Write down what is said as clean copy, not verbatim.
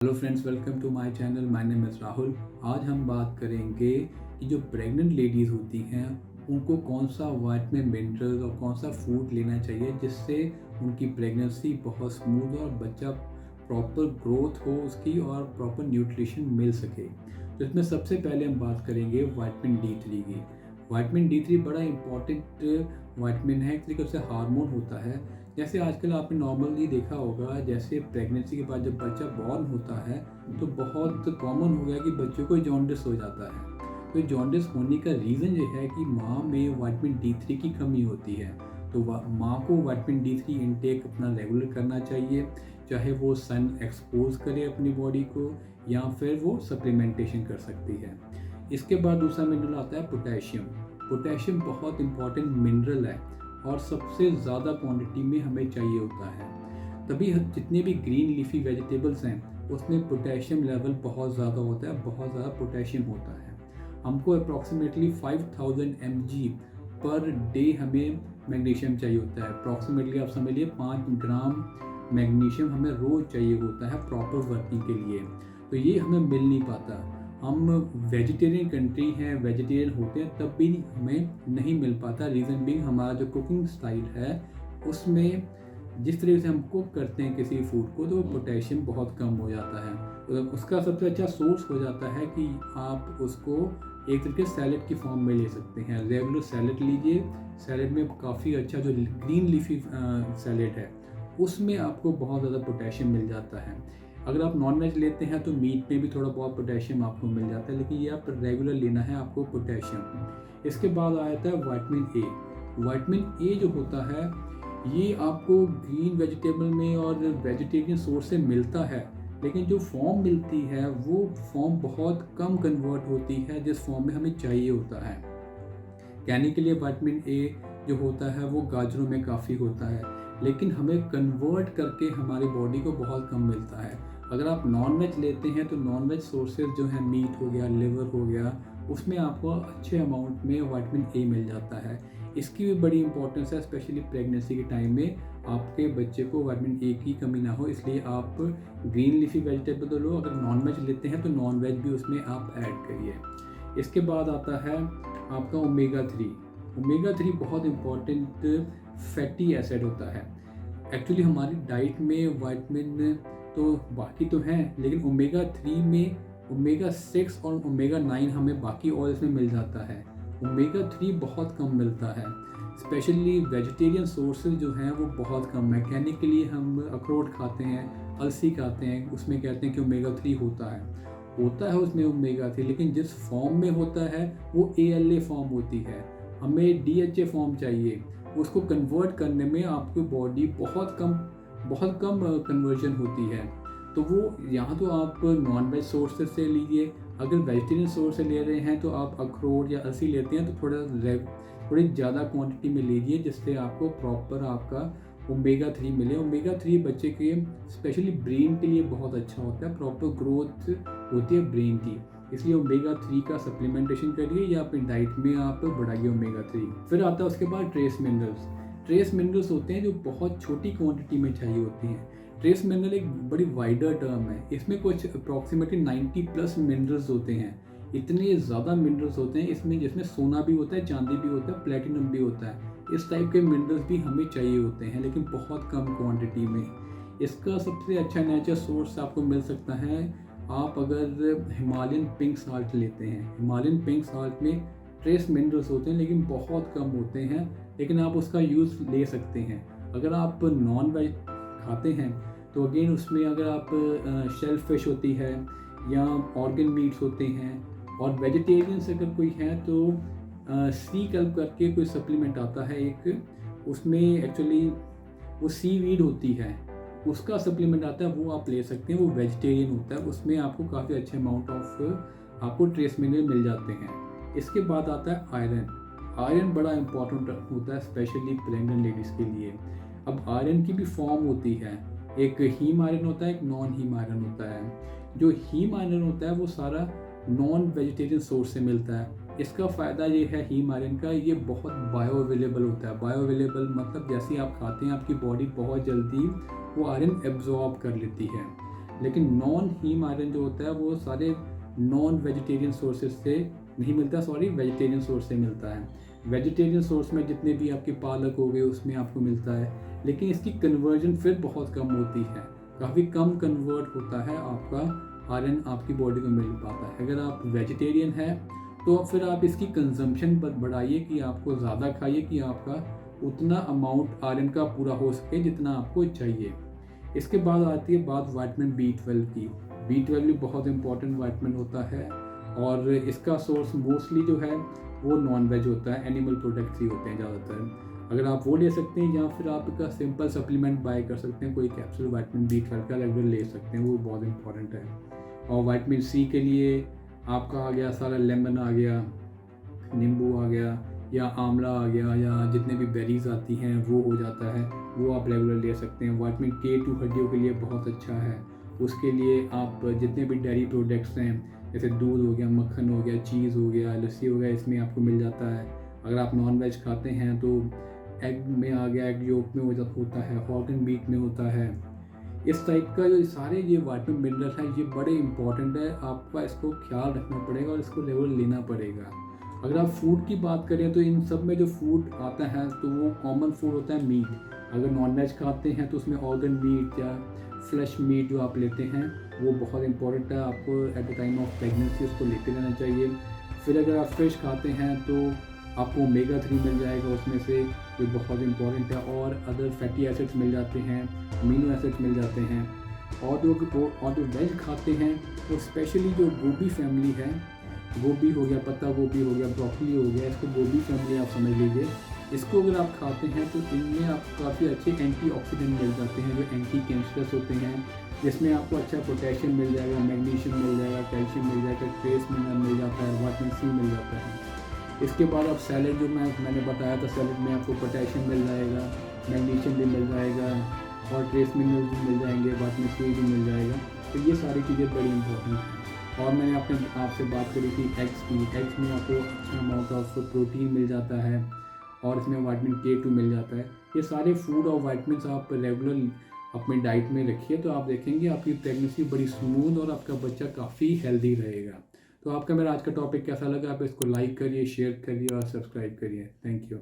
Hello friends, welcome to my channel. My name is Rahul. आज हम बात करेंगे कि जो प्रेग्नेंट लेडीज़ होती हैं उनको कौन सा विटामिन मिनरल और कौन सा फूड लेना चाहिए जिससे उनकी प्रेगनेंसी बहुत स्मूथ और बच्चा प्रॉपर ग्रोथ हो उसकी और प्रॉपर न्यूट्रिशन मिल सके। तो इसमें सबसे पहले हम बात करेंगे विटामिन D3 की। विटामिन D3 बड़ा इम्पॉर्टेंट विटामिन है, एक तरीके से हार्मोन होता है। जैसे आजकल आपने नॉर्मली देखा होगा, जैसे प्रेगनेंसी के बाद जब बच्चा बॉर्न होता है तो बहुत कॉमन हो गया कि बच्चों को जॉन्डिस हो जाता है। तो जॉन्डिस होने का रीज़न ये है कि माँ में विटामिन D3 की कमी होती है। तो माँ को विटामिन D3 इनटेक अपना रेगुलर करना चाहिए, चाहे वो सन एक्सपोज करे अपनी बॉडी को या फिर वो सप्लीमेंटेशन कर सकती है। इसके बाद दूसरा मिनरल आता है पोटेशियम। पोटेशियम बहुत इंपॉर्टेंट मिनरल है और सबसे ज़्यादा क्वांटिटी में हमें चाहिए होता है। तभी जितने भी ग्रीन लीफी वेजिटेबल्स हैं उसमें पोटेशियम लेवल बहुत ज़्यादा होता है, बहुत ज़्यादा पोटेशियम होता है। हमको अप्रॉक्सीमेटली 5000 mg पर डे हमें मैग्नीशियम चाहिए होता है। अप्रॉक्सीमेटली आप समझ लिए 5 ग्राम मैग्नीशियम हमें रोज़ चाहिए होता है प्रॉपर वर्किंग के लिए। तो ये हमें मिल नहीं पाता। हम वेजिटेरियन कंट्री हैं, वेजिटेरियन होते हैं, तब भी हमें नहीं मिल पाता। रीज़न बीइंग हमारा जो कुकिंग स्टाइल है उसमें जिस तरीके से हम कुक करते हैं किसी फूड को तो पोटेशियम बहुत कम हो जाता है। तो उसका सबसे अच्छा सोर्स हो जाता है कि आप उसको एक तरीके से सैलेड की फॉर्म में ले सकते हैं। रेगुलर सैलेड लीजिए, सैलेड में काफ़ी अच्छा जो ग्रीन लीफी सैलेड है उसमें आपको बहुत ज़्यादा पोटेशियम मिल जाता है। अगर आप नॉन वेज लेते हैं तो मीट में भी थोड़ा बहुत पोटेशियम आपको मिल जाता है, लेकिन ये आप रेगुलर लेना है आपको पोटेशियम। इसके बाद आ जाता है विटामिन ए। विटामिन ए जो होता है ये आपको ग्रीन वेजिटेबल में और वेजिटेरियन सोर्स से मिलता है, लेकिन जो फॉर्म मिलती है वो फॉर्म बहुत कम कन्वर्ट होती है जिस फॉर्म में हमें चाहिए होता है। कहने के लिए विटामिन ए जो होता है वो गाजरों में काफ़ी होता है, लेकिन हमें कन्वर्ट करके हमारी बॉडी को बहुत कम मिलता है। अगर आप नॉन वेज लेते हैं तो नॉन वेज सोर्सेज जो है मीट हो गया, लिवर हो गया, उसमें आपको अच्छे अमाउंट में विटामिन ए मिल जाता है। इसकी भी बड़ी इंपॉर्टेंस है, स्पेशली प्रेगनेंसी के टाइम में आपके बच्चे को विटामिन ए की कमी ना हो, इसलिए आप ग्रीन लीफी वेजिटेबल तो लो। अगर नॉन वेज लेते हैं तो नॉन वेज भी उसमें आप ऐड करिए। इसके बाद आता है आपका ओमेगा 3। ओमेगा 3 बहुत इम्पॉर्टेंट फैटी एसिड होता है। एक्चुअली हमारी डाइट में विटामिन तो बाकी तो हैं, लेकिन ओमेगा 3 में ओमेगा 6 और ओमेगा 9 हमें बाकी ऑयल्स में मिल जाता है। ओमेगा 3 बहुत कम मिलता है, स्पेशली वेजिटेरियन सोर्सेज जो हैं वो बहुत कम है। कहने के लिए हम अखरोट खाते हैं, अलसी खाते हैं, उसमें कहते हैं कि ओमेगा 3 होता है उसमें ओमेगा 3, लेकिन जिस फॉर्म में होता है वो ALA फॉर्म होती है। हमें DHA फॉर्म चाहिए। उसको कन्वर्ट करने में आपकी बॉडी बहुत कम कन्वर्जन होती है। तो वो यहाँ तो आप नॉन वेज सोर्सेज से लीजिए, अगर वेजिटेरियन सोर्स से ले रहे हैं तो आप अखरोट या अलसी लेते हैं तो थोड़ी ज़्यादा क्वांटिटी में लीजिए, जिससे आपको प्रॉपर आपका ओमेगा 3 मिले। ओमेगा 3 बच्चे के स्पेशली ब्रेन के लिए बहुत अच्छा होता है, प्रॉपर ग्रोथ होती है ब्रेन की, इसलिए ओमेगा 3 का सप्लीमेंटेशन करिए या अपनी डाइट में आप बढ़ाइए ओमेगा 3। फिर आता है उसके बाद ट्रेस मिनरल्स। ट्रेस मिनरल्स होते हैं जो बहुत छोटी क्वांटिटी में चाहिए होती हैं। ट्रेस मिनरल एक बड़ी वाइडर टर्म है, इसमें कुछ अप्रॉक्सीमेटली 90+ मिनरल्स होते हैं। इतने ज़्यादा मिनरल्स होते हैं इसमें, जिसमें सोना भी होता है, चांदी भी होता है, प्लेटिनम भी होता है। इस टाइप के मिनरल्स भी हमें चाहिए होते हैं, लेकिन बहुत कम क्वांटिटी में। इसका सबसे अच्छा नेचुरल सोर्स आपको मिल सकता है आप अगर हिमालयन पिंक साल्ट लेते हैं। हिमालयन पिंक साल्ट में ट्रेस मिनरल्स होते हैं लेकिन बहुत कम होते हैं, लेकिन आप उसका यूज़ ले सकते हैं। अगर आप नॉन वेज खाते हैं तो अगेन उसमें अगर आप शेल फिश होती है या ऑर्गन मीट्स होते हैं, और वेजिटेरियन से अगर कोई है तो सी कल्प करके कोई सप्लीमेंट आता है एक, उसमें एक्चुअली वो सी वीड होती है, उसका सप्लीमेंट आता है, वो आप ले सकते हैं। वो वेजिटेरियन होता है, उसमें आपको काफ़ी अच्छे अमाउंट ऑफ आपको ट्रेस मिनरल मिल जाते हैं। इसके बाद आता है आयरन। आयरन बड़ा इंपॉर्टेंट होता है स्पेशली प्रेग्नेंट लेडीज़ के लिए। अब आयरन की भी फॉर्म होती है, एक हीम आयरन होता है, एक नॉन हीम आयरन होता है। जो हीम आयरन होता है वो सारा नॉन वेजिटेरियन सोर्स से मिलता है। इसका फ़ायदा ये है हीम आयरन का, ये बहुत बायो अवेलेबल होता है। बायो अवेलेबल मतलब जैसे ही आप खाते हैं आपकी बॉडी बहुत जल्दी वो आयरन एब्जॉर्ब कर लेती है। लेकिन नॉन हीम आयरन जो होता है वो सारे नॉन वेजिटेरियन सोर्सेज से नहीं मिलता, सॉरी वेजिटेरियन सोर्स से मिलता है। वेजिटेरियन सोर्स में जितने भी आपके पालक हो गए उसमें आपको मिलता है, लेकिन इसकी कन्वर्जन फिर बहुत कम होती है, काफ़ी कम कन्वर्ट होता है आपका आयरन आपकी बॉडी को मिल पाता है। अगर आप वेजिटेरियन हैं तो फिर आप इसकी कंजम्पशन बढ़ाइए कि आपको ज़्यादा खाइए कि आपका उतना अमाउंट आयरन का पूरा हो सके जितना आपको चाहिए। इसके बाद आती है बात विटामिन B12 की। B12 भी बहुत इंपॉर्टेंट विटामिन होता है और इसका सोर्स मोस्टली जो है वो नॉन वेज होता है, एनिमल प्रोडक्ट्स ही होते हैं ज़्यादातर। अगर आप वो ले सकते हैं या फिर आप इसका सिंपल सप्लीमेंट बाय कर सकते हैं, कोई कैप्सूल विटामिन B12 का रेगुलर ले सकते हैं, वो बहुत इंपॉर्टेंट है। और विटामिन C के लिए आपका आ गया सारा, लेमन आ गया, नींबू आ गया या आंवला आ गया या जितने भी बेरीज आती हैं वो हो जाता है, वो आप रेगुलर ले सकते हैं। विटामिन K2 हड्डियों के लिए बहुत अच्छा है। उसके लिए आप जितने भी डेयरी प्रोडक्ट्स हैं जैसे दूध हो गया, मक्खन हो गया, चीज़ हो गया, लस्सी हो गया, इसमें आपको मिल जाता है। अगर आप नॉन वेज खाते हैं तो एग में आ गया, एग योक में होता है, ऑर्गन मीट में होता है। इस टाइप का जो सारे ये विटामिन मिनरल हैं ये बड़े इंपॉर्टेंट है, आपका इसको ख्याल रखना पड़ेगा और इसको रेगुलर लेना पड़ेगा। अगर आप फूड की बात करें तो इन सब में जो फूड आता है तो वो कॉमन फूड होता है मीट। अगर नॉन वेज खाते हैं तो उसमें ऑर्गन मीट या फ्लैश मीट जो आप लेते हैं वो बहुत इंपॉर्टेंट है, आपको at the time of pregnancy उसको लेते रहना चाहिए। फिर अगर आप फिश खाते हैं तो आपको ओमेगा 3 मिल जाएगा उसमें से, जो बहुत इंपॉर्टेंट है, और अदर फैटी एसिड्स मिल जाते हैं, अमीनो एसिड्स मिल जाते हैं। और जो वेज खाते हैं तो स्पेशली जो गोभी फैमिली है, गोभी हो गया, पत्ता गोभी हो गया, ब्रोकली हो गया, इसको गोभी फैमिली आप समझ लीजिए। इसको अगर आप खाते हैं तो इनमें आपको काफ़ी अच्छे एंटीऑक्सीडेंट मिल जाते हैं जो एंटी कैंसरस होते हैं, जिसमें आपको अच्छा पोटेशियम मिल जाएगा, मैग्नीशियम मिल जाएगा, कैल्शियम मिल जाएगा, ट्रेस मिनरल मिल जाता है, विटामिन C मिल जाता है। इसके बाद आप सैलड जो मैंने बताया था, सैलड में आपको पोटेशियम मिल जाएगा, मैग्नीशियम भी मिल जाएगा और ट्रेस मिनरल भी मिल जाएंगे, विटामिन C भी मिल जाएगा। तो ये सारी चीज़ें बड़ी इंपॉर्टेंट हैं। और मैंने आपसे बात करी थी एग्स की। एग्स में आपको अच्छा अमाउंट ऑफ प्रोटीन मिल जाता है और इसमें विटामिन K2 मिल जाता है। ये सारे फूड और विटामिन्स आप रेगुलर अपनी डाइट में रखिए तो आप देखेंगे आपकी प्रेगनेंसी बड़ी स्मूथ और आपका बच्चा काफ़ी हेल्दी रहेगा। तो आपका मेरा आज का टॉपिक कैसा लगा? आप इसको लाइक करिए, शेयर करिए और सब्सक्राइब करिए। Thank you.